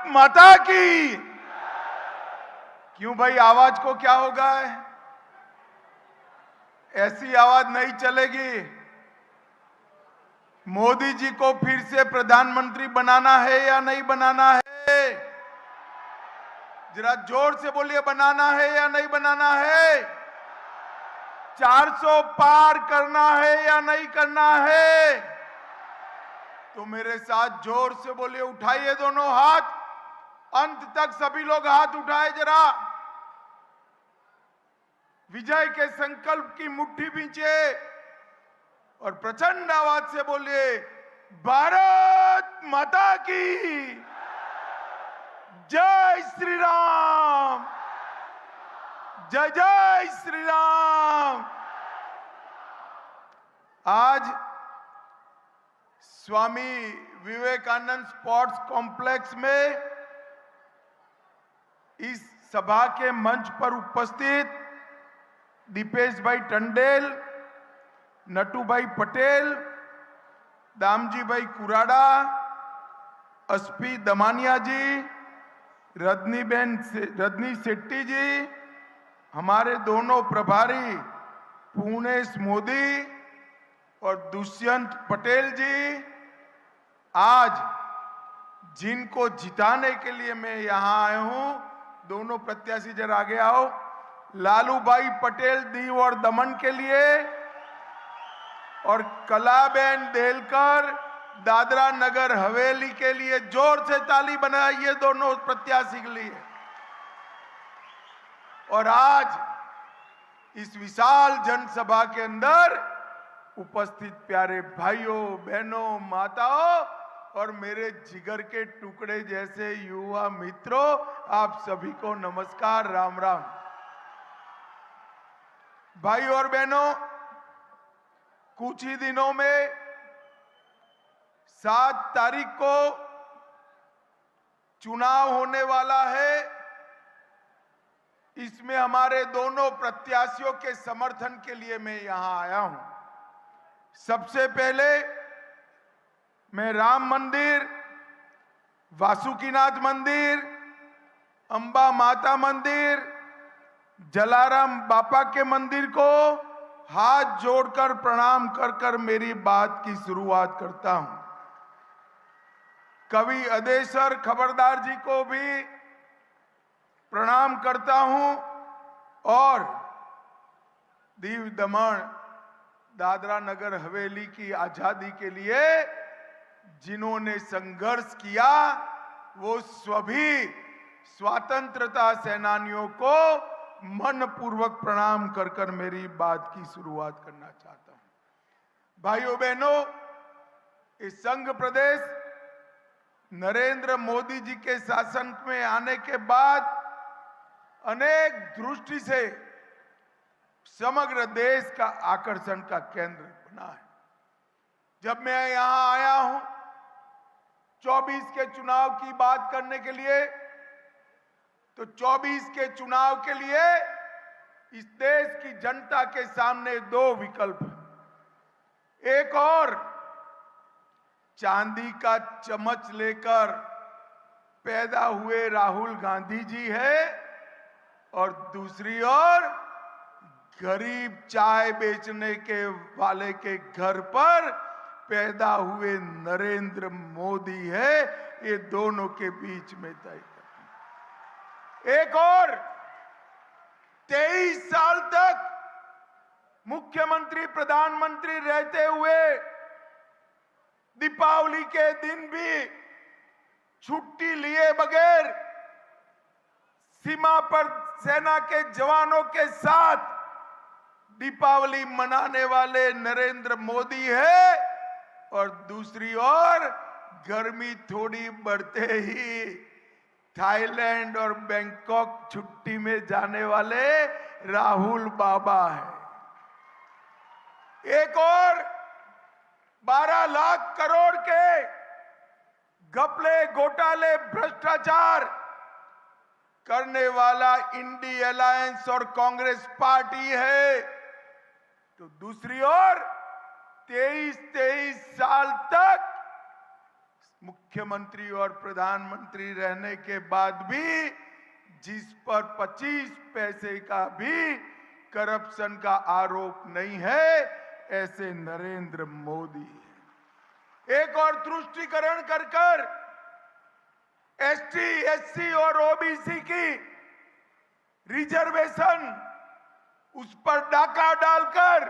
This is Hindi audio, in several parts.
माता की। क्यों भाई, आवाज को क्या होगा? ऐसी आवाज नहीं चलेगी। मोदी जी को फिर से प्रधानमंत्री बनाना है या नहीं बनाना है? जरा जोर से बोलिए, बनाना है या नहीं बनाना है? 400 पार करना है या नहीं करना है? तो मेरे साथ जोर से बोलिए, उठाइए दोनों हाथ, अंत तक सभी लोग हाथ उठाए जरा। विजय के संकल्प की मुट्ठी भींचे और प्रचंड आवाज से बोलिए, भारत माता की जय श्री राम, जय जय श्री राम। आज स्वामी विवेकानंद स्पोर्ट्स कॉम्प्लेक्स में इस सभा के मंच पर उपस्थित दीपेश भाई टंडेल, नटू भाई पटेल, दामजी भाई कुराड़ा, एसपी दमानिया जी, रजनी शेट्टी जी, हमारे दोनों प्रभारी पूर्णेश मोदी और दुष्यंत पटेल जी, आज जिनको जिताने के लिए मैं यहां आया हूं, दोनों प्रत्याशी जरा आगे आओ। लालू भाई पटेल दीव और दमन के लिए और कलाबेन देलकर दादरा नगर हवेली के लिए जोर से ताली बनाइए दोनों प्रत्याशी के लिए। और आज इस विशाल जनसभा के अंदर उपस्थित प्यारे भाइयों, बहनों, माताओं और मेरे जिगर के टुकड़े जैसे युवा मित्रों, आप सभी को नमस्कार, राम राम। भाइयों और बहनों, कुछ ही दिनों में 7 तारीख को चुनाव होने वाला है। इसमें हमारे दोनों प्रत्याशियों के समर्थन के लिए मैं यहां आया हूं। सबसे पहले मैं राम मंदिर, वासुकीनाथ मंदिर, अंबा माता मंदिर, जलाराम बापा के मंदिर को हाथ जोड़कर प्रणाम कर कर मेरी बात की शुरुआत करता हूं। कवि अदेसर खबरदार जी को भी प्रणाम करता हूं और दीव दमन दादरा नगर हवेली की आजादी के लिए जिन्होंने संघर्ष किया, वो सभी स्वतंत्रता सेनानियों को मनपूर्वक प्रणाम कर कर मेरी बात की शुरुआत करना चाहता हूं। भाइयों बहनों, इस संघ प्रदेश नरेंद्र मोदी जी के शासन में आने के बाद अनेक दृष्टि से समग्र देश का आकर्षण का केंद्र बना है। जब मैं यहां आया हूं 24 के चुनाव की बात करने के लिए, तो 24 के चुनाव के लिए इस देश की जनता के सामने 2 विकल्प हैं। एक और चांदी का चम्मच लेकर पैदा हुए राहुल गांधी जी है और दूसरी ओर गरीब चाय बेचने के वाले के घर पर पैदा हुए नरेंद्र मोदी है। ये दोनों के बीच में तय करना। एक और 23 साल तक मुख्यमंत्री प्रधानमंत्री रहते हुए दीपावली के दिन भी छुट्टी लिए बगैर सीमा पर सेना के जवानों के साथ दीपावली मनाने वाले नरेंद्र मोदी है और दूसरी ओर गर्मी थोड़ी बढ़ते ही थाईलैंड और बैंकॉक छुट्टी में जाने वाले राहुल बाबा है। एक और 12 लाख करोड़ के घपले, घोटाले, भ्रष्टाचार करने वाला इंडी अलायंस और कांग्रेस पार्टी है। तो दूसरी ओर 23 साल तक मुख्यमंत्री और प्रधानमंत्री रहने के बाद भी जिस पर 25 पैसे का भी करप्शन का आरोप नहीं है, ऐसे नरेंद्र मोदी है। एक और तुष्टीकरण कर कर एसटी, एससी और ओबीसी की रिजर्वेशन उस पर डाका डालकर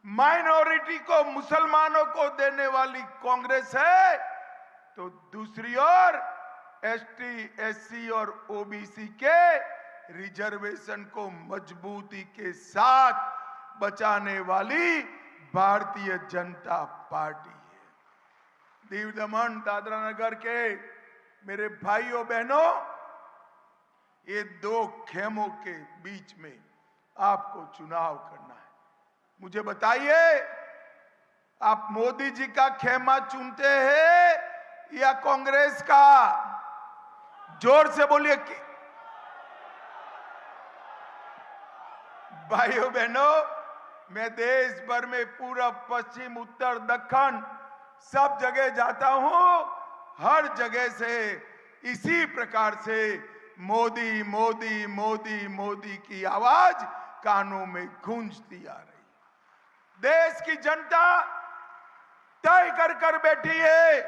माइनॉरिटी को, मुसलमानों को देने वाली कांग्रेस है, तो दूसरी ओर एसटी, एससी और ओबीसी के रिजर्वेशन को मजबूती के साथ बचाने वाली भारतीय जनता पार्टी है। दीव दमन दादरा नगर के मेरे भाइयों बहनों, ये दो खेमों के बीच में आपको चुनाव करना है। मुझे बताइए, आप मोदी जी का खेमा चुनते हैं या कांग्रेस का? जोर से बोलिए कि भाइयों बहनों, मैं देश भर में पूरब, पश्चिम, उत्तर, दक्षिण सब जगह जाता हूं। हर जगह से इसी प्रकार से मोदी मोदी मोदी मोदी की आवाज कानों में गूंजती आ रही। देश की जनता तय कर कर बैठी है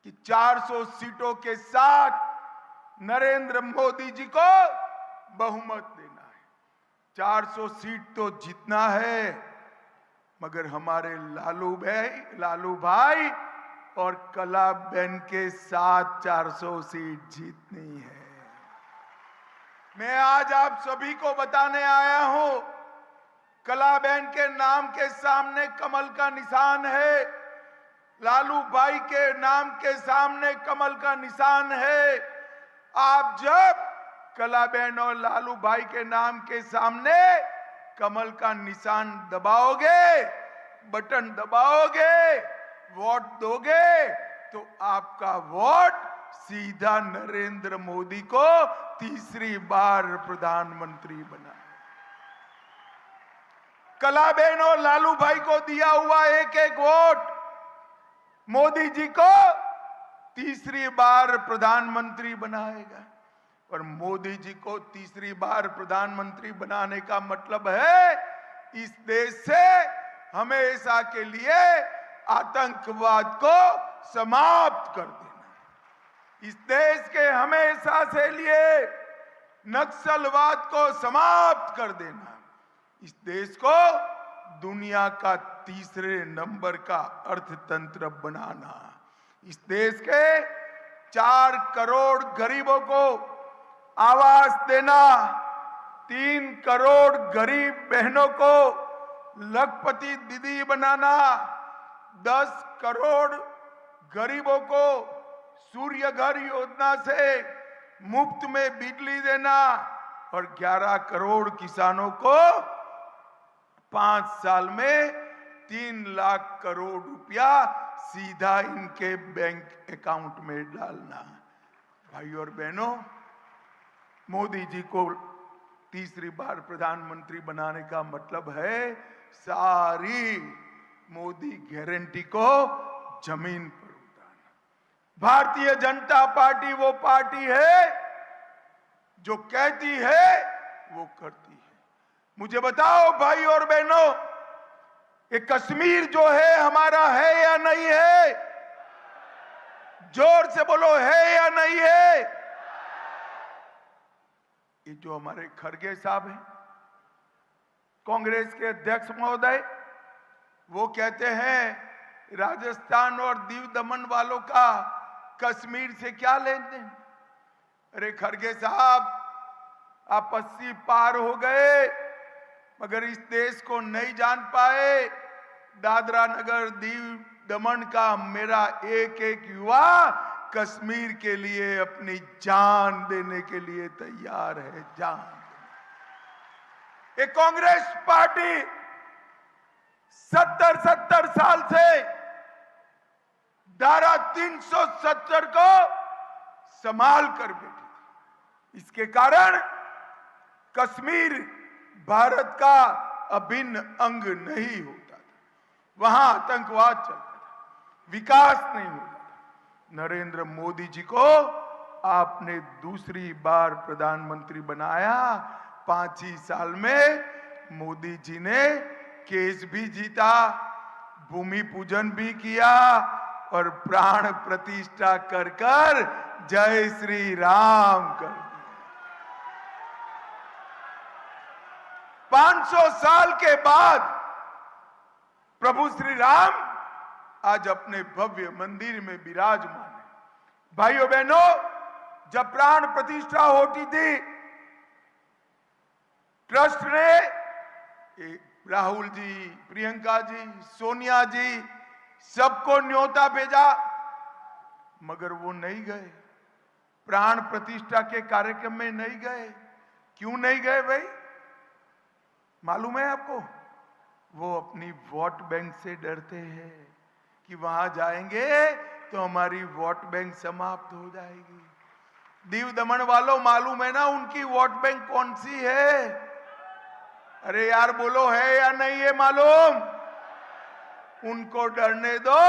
कि 400 सीटों के साथ नरेंद्र मोदी जी को बहुमत देना है। 400 सीट तो जीतना है, मगर हमारे लालू भाई और कलाबेन के साथ 400 सीट जीतनी है। मैं आज आप सभी को बताने आया हूं, कलाबेन के नाम के सामने कमल का निशान है, लालू भाई के नाम के सामने कमल का निशान है। आप जब कलाबेन और लालू भाई के नाम के सामने कमल का निशान दबाओगे, बटन दबाओगे, वोट दोगे, तो आपका वोट सीधा नरेंद्र मोदी को तीसरी बार प्रधानमंत्री बनाए। कलाबेन और लालू भाई को दिया हुआ एक एक वोट मोदी जी को तीसरी बार प्रधानमंत्री बनाएगा। और मोदी जी को तीसरी बार प्रधानमंत्री बनाने का मतलब है इस देश से हमेशा के लिए आतंकवाद को समाप्त कर देना, इस देश के हमेशा से लिए नक्सलवाद को समाप्त कर देना, इस देश को दुनिया का तीसरे नंबर का अर्थतंत्र बनाना, इस देश के 4 करोड़ गरीबों को आवास देना, 3 करोड़ गरीब बहनों को लखपति दीदी बनाना, 10 करोड़ गरीबों को सूर्य घर योजना से मुफ्त में बिजली देना और 11 करोड़ किसानों को 5 साल में 3 लाख करोड़ रुपया सीधा इनके बैंक अकाउंट में डालना। भाइयों और बहनों, मोदी जी को तीसरी बार प्रधानमंत्री बनाने का मतलब है सारी मोदी गारंटी को जमीन पर उतारना। भारतीय जनता पार्टी वो पार्टी है जो कहती है वो करती है। मुझे बताओ भाई और बहनों, ये कश्मीर जो है हमारा है या नहीं है? जोर से बोलो, है या नहीं है? ये जो हमारे खड़गे साहब हैं, कांग्रेस के अध्यक्ष महोदय, वो कहते हैं राजस्थान और दीव दमन वालों का कश्मीर से क्या लेन देन। अरे खड़गे साहब, आप 80 पार हो गए मगर इस देश को नहीं जान पाए। दादरा नगर दीव दमन का मेरा एक एक युवा कश्मीर के लिए अपनी जान देने के लिए तैयार है, जान। ये कांग्रेस पार्टी 70 साल से धारा 370 को संभाल कर बैठी थी। इसके कारण कश्मीर भारत का अभिन्न अंग नहीं होता था, वहां आतंकवाद चलता था। विकास नहीं होता। नरेंद्र मोदी जी को आपने दूसरी बार प्रधानमंत्री बनाया। 5 ही साल में मोदी जी ने केस भी जीता, भूमि पूजन भी किया और प्राण प्रतिष्ठा कर कर जय श्री राम कर दिया। 500 साल के बाद प्रभु श्री राम आज अपने भव्य मंदिर में विराजमान है। भाइयों बहनों, जब प्राण प्रतिष्ठा होती थी, ट्रस्ट ने राहुल जी, प्रियंका जी, सोनिया जी सबको न्योता भेजा, मगर वो नहीं गए, प्राण प्रतिष्ठा के कार्यक्रम में नहीं गए। क्यों नहीं गए भाई? मालूम है आपको? वो अपनी वोट बैंक से डरते हैं कि वहां जाएंगे तो हमारी वोट बैंक समाप्त हो जाएगी। दीव दमन वालों, मालूम है ना उनकी वोट बैंक कौन सी है? अरे यार बोलो, है या नहीं है मालूम? उनको डरने दो।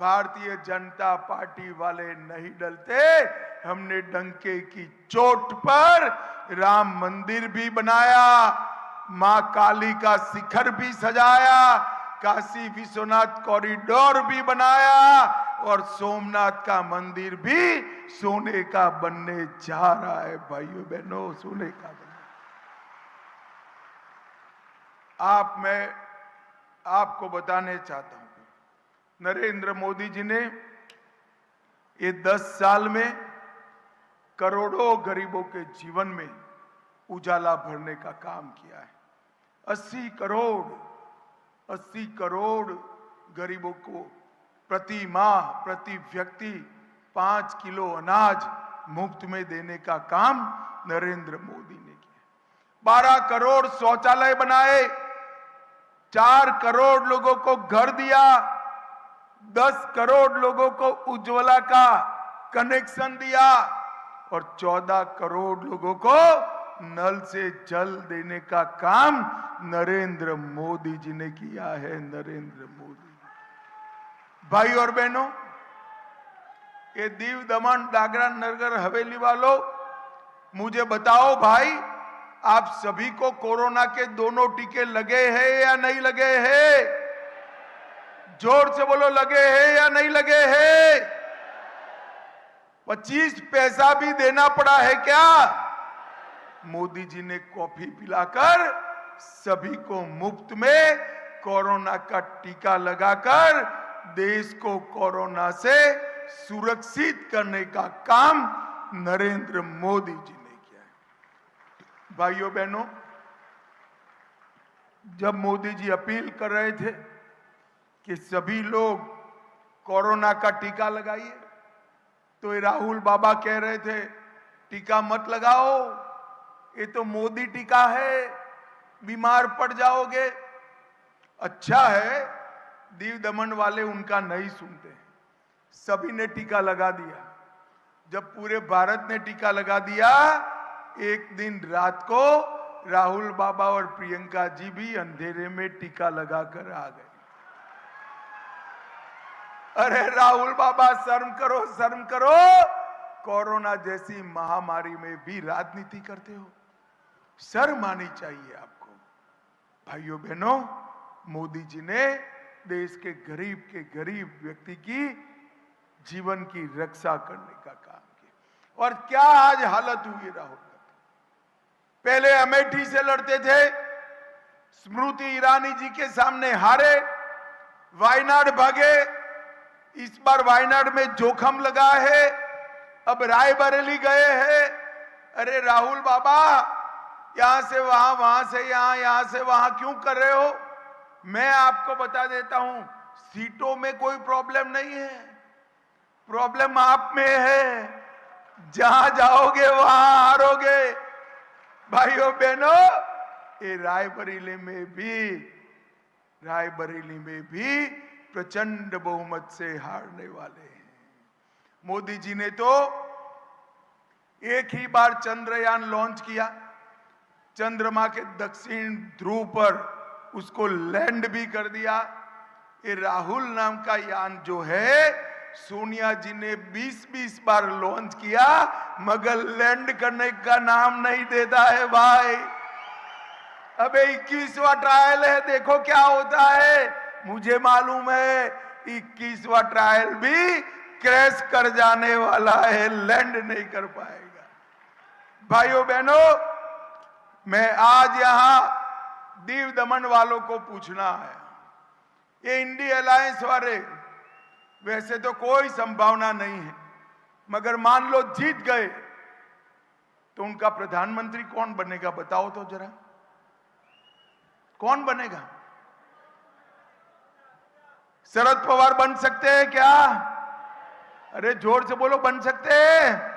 भारतीय जनता पार्टी वाले नहीं डरते। हमने डंके की चोट पर राम मंदिर भी बनाया, मां काली का शिखर भी सजाया, काशी विश्वनाथ कॉरिडोर भी बनाया और सोमनाथ का मंदिर भी सोने का बनने जा रहा है। भाइयों बहनों, सोने का बनने। मैं आपको बताने चाहता हूं, नरेंद्र मोदी जी ने ये 10 साल में करोड़ों गरीबों के जीवन में उजाला भरने का काम किया है। 80 करोड़ गरीबों को प्रति माह, प्रति व्यक्ति 5 किलो अनाज मुफ्त में देने का काम नरेंद्र मोदी ने किया। 12 करोड़ शौचालय बनाए, 4 करोड़ लोगों को घर दिया, 10 करोड़ लोगों को उज्ज्वला का कनेक्शन दिया और 14 करोड़ लोगों को नल से जल देने का काम नरेंद्र मोदी जी ने किया है। नरेंद्र मोदी। भाई और बहनों, ये दीव दमन दादरा नगर हवेली वालों, मुझे बताओ भाई, आप सभी को कोरोना के दोनों टीके लगे हैं या नहीं लगे हैं? जोर से बोलो, लगे हैं या नहीं लगे हैं? 25 पैसा भी देना पड़ा है क्या? मोदी जी ने कॉफी पिलाकर सभी को मुफ्त में कोरोना का टीका लगाकर देश को कोरोना से सुरक्षित करने का काम नरेंद्र मोदी जी ने किया है। भाइयों बहनों, जब मोदी जी अपील कर रहे थे कि सभी लोग कोरोना का टीका लगाइए, तो ये राहुल बाबा कह रहे थे टीका मत लगाओ, ये तो मोदी टीका है, बीमार पड़ जाओगे। अच्छा है, दीव दमन वाले उनका नहीं सुनते, सभी ने टीका लगा दिया। जब पूरे भारत ने टीका लगा दिया, एक दिन रात को राहुल बाबा और प्रियंका जी भी अंधेरे में टीका लगाकर आ गए। अरे राहुल बाबा, शर्म करो, शर्म करो। कोरोना जैसी महामारी में भी राजनीति करते हो, शर्म आनी चाहिए आपको। भाइयों बहनों, मोदी जी ने देश के गरीब व्यक्ति की जीवन की रक्षा करने का काम किया। और क्या आज हालत हुई राहुल गांधी? पहले अमेठी से लड़ते थे, स्मृति ईरानी जी के सामने हारे, वायनाड भागे, इस बार वायनाड में जोखम लगा है, अब रायबरेली गए हैं। अरे राहुल बाबा, यहां से वहां, वहां से यहां, यहां से वहां क्यों कर रहे हो? मैं आपको बता देता हूं, सीटों में कोई प्रॉब्लम नहीं है, प्रॉब्लम आप में है। जहां जाओगे वहां हारोगे। भाइयों बहनों, ये रायबरेली में भी प्रचंड बहुमत से हारने वाले हैं। मोदी जी ने तो एक ही बार चंद्रयान लॉन्च किया, चंद्रमा के दक्षिण ध्रुव पर उसको लैंड भी कर दिया। ये राहुल नाम का यान जो है, सोनिया जी ने 20-20 बार लॉन्च किया, मगर लैंड करने का नाम नहीं देता है भाई। अबे 21वां ट्रायल है, देखो क्या होता है। मुझे मालूम है 21वां ट्रायल भी क्रैश कर जाने वाला है, लैंड नहीं कर पाएगा। भाइयों बहनों, मैं आज यहां दीव दमन वालों को पूछना है, ये इंडी अलायंस वाले, वैसे तो कोई संभावना नहीं है, मगर मान लो जीत गए तो उनका प्रधानमंत्री कौन बनेगा बताओ तो जरा, कौन बनेगा? शरद पवार बन सकते हैं क्या? अरे जोर से बोलो, बन सकते हैं?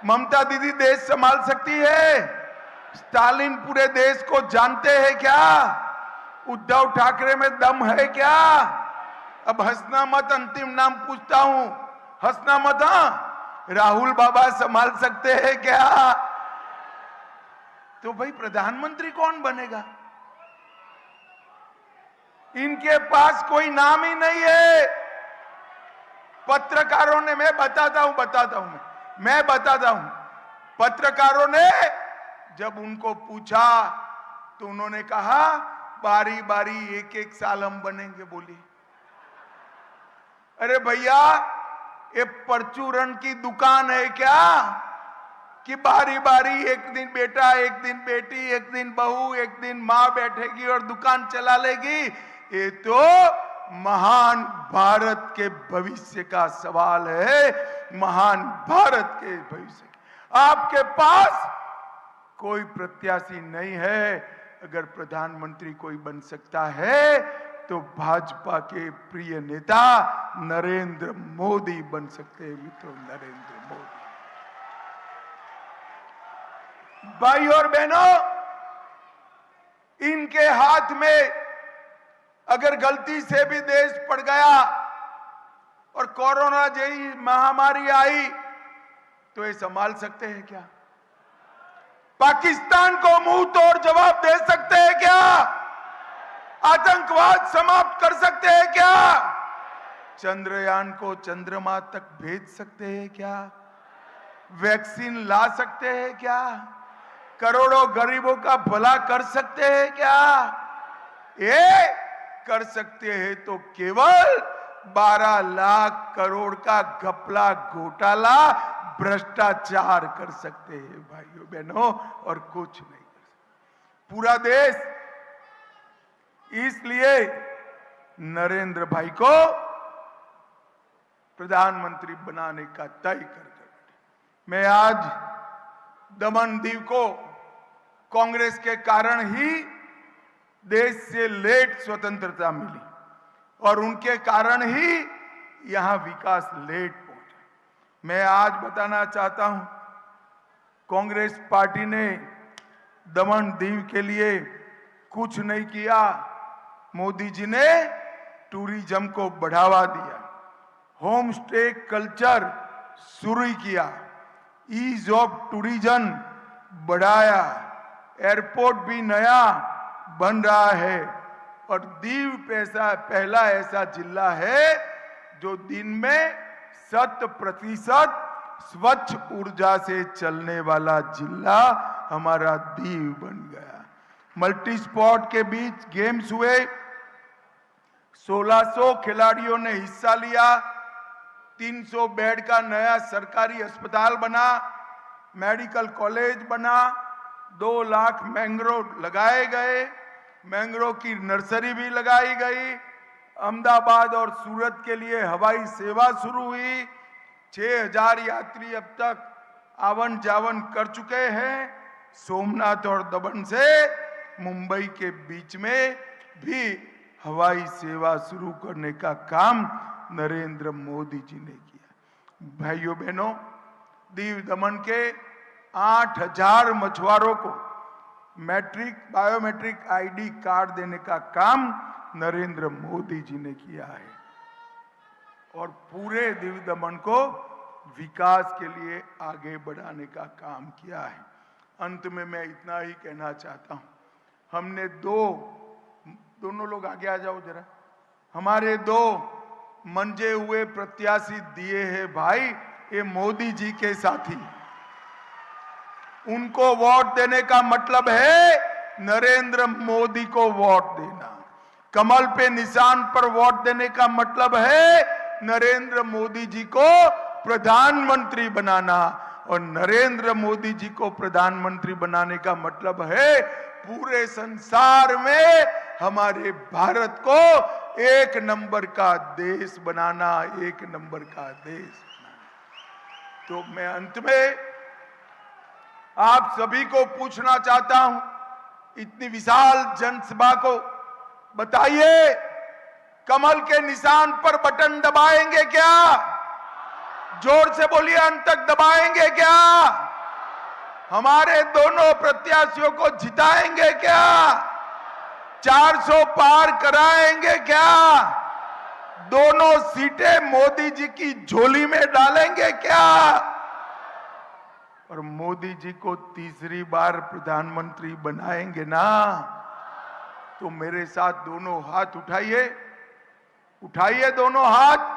ममता दीदी देश संभाल सकती है? स्टालिन पूरे देश को जानते हैं क्या? उद्धव ठाकरे में दम है क्या? अब हंसना मत, अंतिम नाम पूछता हूं, हंसना मत। हां, राहुल बाबा संभाल सकते हैं क्या? तो भाई प्रधानमंत्री कौन बनेगा? इनके पास कोई नाम ही नहीं है। पत्रकारों ने, मैं बताता हूं पत्रकारों ने जब उनको पूछा तो उन्होंने कहा बारी बारी एक एक साल हम बनेंगे। बोली अरे भैया, ये परचूरन की दुकान है क्या कि बारी बारी एक दिन बेटा, एक दिन बेटी, एक दिन बहू, एक दिन मां बैठेगी और दुकान चला लेगी? ये तो महान भारत के भविष्य का सवाल है, महान भारत के भविष्य। आपके पास कोई प्रत्याशी नहीं है। अगर प्रधानमंत्री कोई बन सकता है तो भाजपा के प्रिय नेता नरेंद्र मोदी बन सकते हैं मित्रों, नरेंद्र मोदी। भाई और बहनों, इनके हाथ में अगर गलती से भी देश पड़ गया और कोरोना जैसी महामारी आई तो ये संभाल सकते हैं क्या? पाकिस्तान को मुंह तोड़ जवाब दे सकते हैं क्या? आतंकवाद समाप्त कर सकते हैं क्या? चंद्रयान को चंद्रमा तक भेज सकते हैं क्या? वैक्सीन ला सकते हैं क्या? करोड़ों गरीबों का भला कर सकते हैं क्या? ये कर सकते हैं तो केवल 12 लाख करोड़ का घपला घोटाला भ्रष्टाचार कर सकते हैं भाइयों बहनों, और कुछ नहीं कर सकते पूरा देश। इसलिए नरेंद्र भाई को प्रधानमंत्री बनाने का तय कर बैठे। मैं आज दमन दीव को कांग्रेस के कारण ही देश से लेट स्वतंत्रता मिली और उनके कारण ही यहां विकास लेट पहुंचा। मैं आज बताना चाहता हूं, कांग्रेस पार्टी ने दमन दीव के लिए कुछ नहीं किया। मोदी जी ने टूरिज्म को बढ़ावा दिया, होम स्टे कल्चर शुरू किया, ईज ऑफ टूरिज्म बढ़ाया, एयरपोर्ट भी नया बन रहा है और दीव पहला ऐसा जिला है जो दिन में 100% स्वच्छ ऊर्जा से चलने वाला जिला हमारा दीव बन गया। मल्टी स्पोर्ट के बीच गेम्स हुए, 1600 खिलाड़ियों ने हिस्सा लिया, 300 बेड का नया सरकारी अस्पताल बना, मेडिकल कॉलेज बना, 2 लाख मैंग्रोव लगाए गए, मैंग्रोव की नर्सरी भी लगाई गई। अहमदाबाद और सूरत के लिए हवाई सेवा शुरू हुई। 6000 यात्री अब तक आवन जावन कर चुके हैं। सोमनाथ और दमन से मुंबई के बीच में भी हवाई सेवा शुरू करने का काम नरेंद्र मोदी जी ने किया। भाइयों बहनों, दीव दमन के 8000 मछुआरों को बायोमेट्रिक आईडी कार्ड देने का काम नरेंद्र मोदी जी ने किया है और पूरे दीव दमन को विकास के लिए आगे बढ़ाने का काम किया है। अंत में मैं इतना ही कहना चाहता हूं, हमने दोनों लोग आगे आ जाओ जरा, हमारे दो मंजे हुए प्रत्याशी दिए हैं भाई, ये मोदी जी के साथी। उनको वोट देने का मतलब है नरेंद्र मोदी को वोट देना। कमल पे निशान पर वोट देने का मतलब है नरेंद्र मोदी जी को प्रधानमंत्री बनाना, और नरेंद्र मोदी जी को प्रधानमंत्री बनाने का मतलब है पूरे संसार में हमारे भारत को एक नंबर का देश बनाना, एक नंबर का देश बनाना। तो मैं अंत में आप सभी को पूछना चाहता हूं, इतनी विशाल जनसभा को बताइए, कमल के निशान पर बटन दबाएंगे क्या? जोर से बोलिए, अंत तक दबाएंगे क्या? हमारे दोनों प्रत्याशियों को जिताएंगे क्या? 400 पार कराएंगे क्या? दोनों सीटें मोदी जी की झोली में डालेंगे क्या? और मोदी जी को तीसरी बार प्रधानमंत्री बनाएंगे ना? तो मेरे साथ दोनों हाथ उठाइए, उठाइए दोनों हाथ,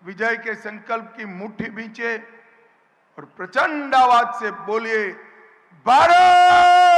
विजय के संकल्प की मुट्ठी बींचे और प्रचंड आवाज से बोलिए, भारत